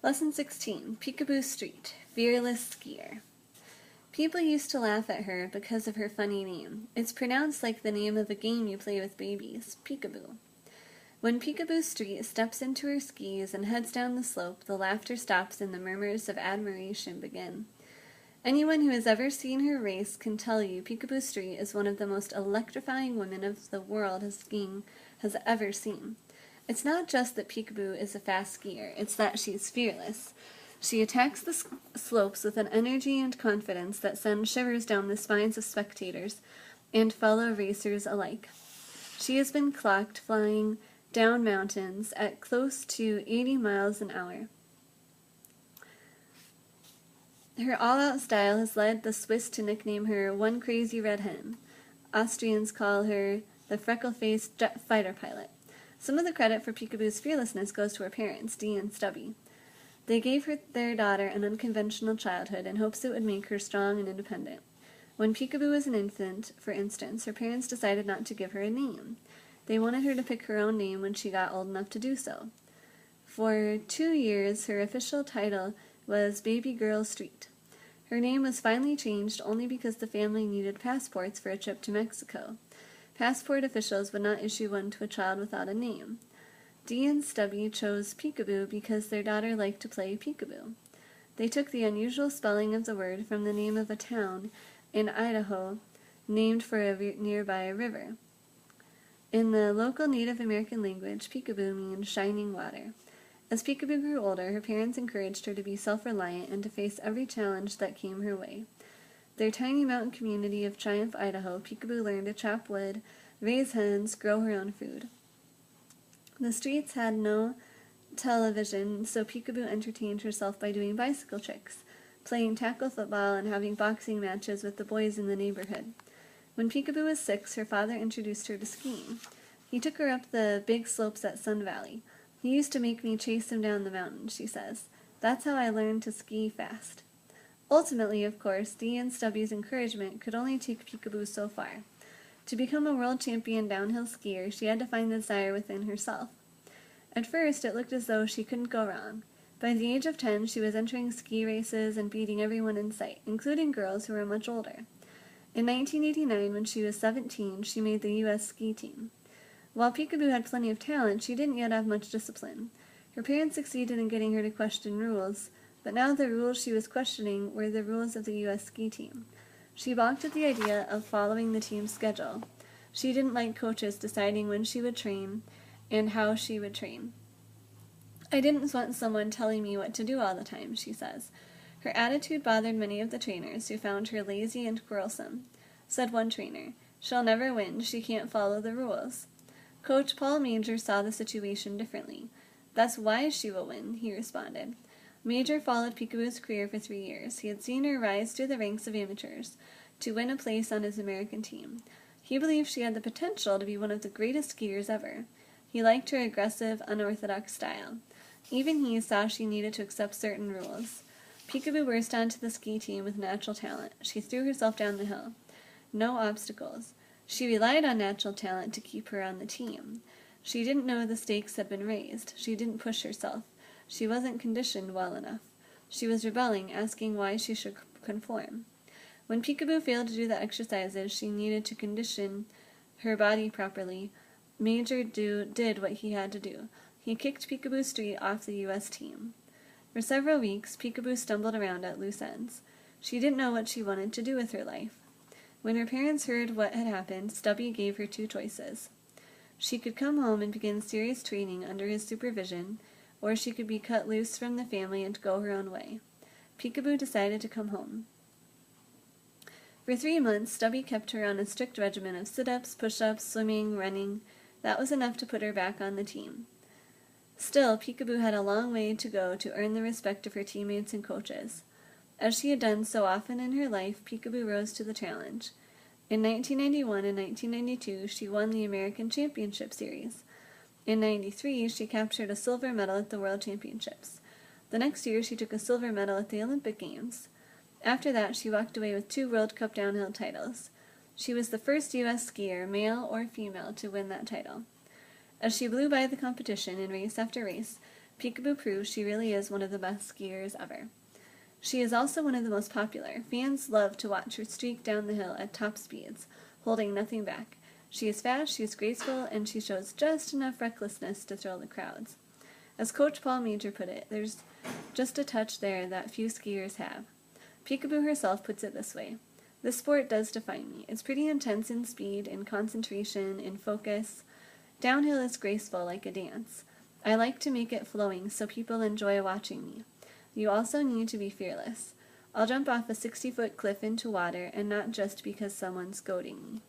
Lesson 16, Picabo Street, Fearless Skier. People used to laugh at her because of her funny name. It's pronounced like the name of a game you play with babies, Picabo. When Picabo Street steps into her skis and heads down the slope, the laughter stops and the murmurs of admiration begin. Anyone who has ever seen her race can tell you Picabo Street is one of the most electrifying women of the world skiing has ever seen. It's not just that Picabo is a fast skier, it's that she's fearless. She attacks the slopes with an energy and confidence that sends shivers down the spines of spectators and fellow racers alike. She has been clocked flying down mountains at close to 80 miles an hour. Her all-out style has led the Swiss to nickname her One Crazy Red Hen. Austrians call her the freckle-faced jet fighter pilot. Some of the credit for Picabo's fearlessness goes to her parents, Dee and Stubby. They gave their daughter an unconventional childhood in hopes it would make her strong and independent. When Picabo was an infant, for instance, her parents decided not to give her a name. They wanted her to pick her own name when she got old enough to do so. For 2 years, her official title was Baby Girl Street. Her name was finally changed only because the family needed passports for a trip to Mexico. Passport officials would not issue one to a child without a name. Dee and Stubby chose Picabo because their daughter liked to play peekaboo. They took the unusual spelling of the word from the name of a town in Idaho named for a nearby river. In the local Native American language, peekaboo means shining water. As Picabo grew older, her parents encouraged her to be self-reliant and to face every challenge that came her way. Their tiny mountain community of Triumph, Idaho, Picabo learned to chop wood, raise hens, grow her own food. The streets had no television, so Picabo entertained herself by doing bicycle tricks, playing tackle football, and having boxing matches with the boys in the neighborhood. When Picabo was 6, her father introduced her to skiing. He took her up the big slopes at Sun Valley. He used to make me chase him down the mountain, she says. That's how I learned to ski fast. Ultimately, of course, Dee and Stubby's encouragement could only take Picabo so far. To become a world champion downhill skier, she had to find the desire within herself. At first, it looked as though she couldn't go wrong. By the age of 10, she was entering ski races and beating everyone in sight, including girls who were much older. In 1989, when she was 17, she made the U.S. ski team. While Picabo had plenty of talent, she didn't yet have much discipline. Her parents succeeded in getting her to question rules, but now the rules she was questioning were the rules of the U.S. ski team. She balked at the idea of following the team's schedule. She didn't like coaches deciding when she would train and how she would train. I didn't want someone telling me what to do all the time, she says. Her attitude bothered many of the trainers, who found her lazy and quarrelsome. Said one trainer, "She'll never win, she can't follow the rules." Coach Paul Major saw the situation differently. "That's why she will win," he responded. Major followed Picabo's career for 3 years. He had seen her rise through the ranks of amateurs to win a place on his American team. He believed she had the potential to be one of the greatest skiers ever. He liked her aggressive, unorthodox style. Even he saw she needed to accept certain rules. Picabo burst onto the ski team with natural talent. She threw herself down the hill. No obstacles. She relied on natural talent to keep her on the team. She didn't know the stakes had been raised. She didn't push herself. She wasn't conditioned well enough. She was rebelling, asking why she should conform. When Picabo failed to do the exercises she needed to condition her body properly, Major did what he had to do. He kicked Picabo Street off the U.S. team. For several weeks, Picabo stumbled around at loose ends. She didn't know what she wanted to do with her life. When her parents heard what had happened, Stubby gave her 2 choices. She could come home and begin serious training under his supervision, or she could be cut loose from the family and go her own way. Picabo decided to come home. For 3 months, Stubby kept her on a strict regimen of sit-ups, push-ups, swimming, running. That was enough to put her back on the team. Still, Picabo had a long way to go to earn the respect of her teammates and coaches. As she had done so often in her life, Picabo rose to the challenge. In 1991 and 1992, she won the American Championship Series. In 1993, she captured a silver medal at the World Championships. The next year, she took a silver medal at the Olympic Games. After that, she walked away with 2 World Cup downhill titles. She was the first U.S. skier, male or female, to win that title. As she blew by the competition in race after race, Picabo proves she really is one of the best skiers ever. She is also one of the most popular. Fans love to watch her streak down the hill at top speeds, holding nothing back. She is fast, she is graceful, and she shows just enough recklessness to thrill the crowds. As Coach Paul Major put it, there's just a touch there that few skiers have. Picabo herself puts it this way: "This sport does define me. It's pretty intense in speed, in concentration, in focus. Downhill is graceful like a dance. I like to make it flowing so people enjoy watching me. You also need to be fearless. I'll jump off a 60-foot cliff into water, and not just because someone's goading me."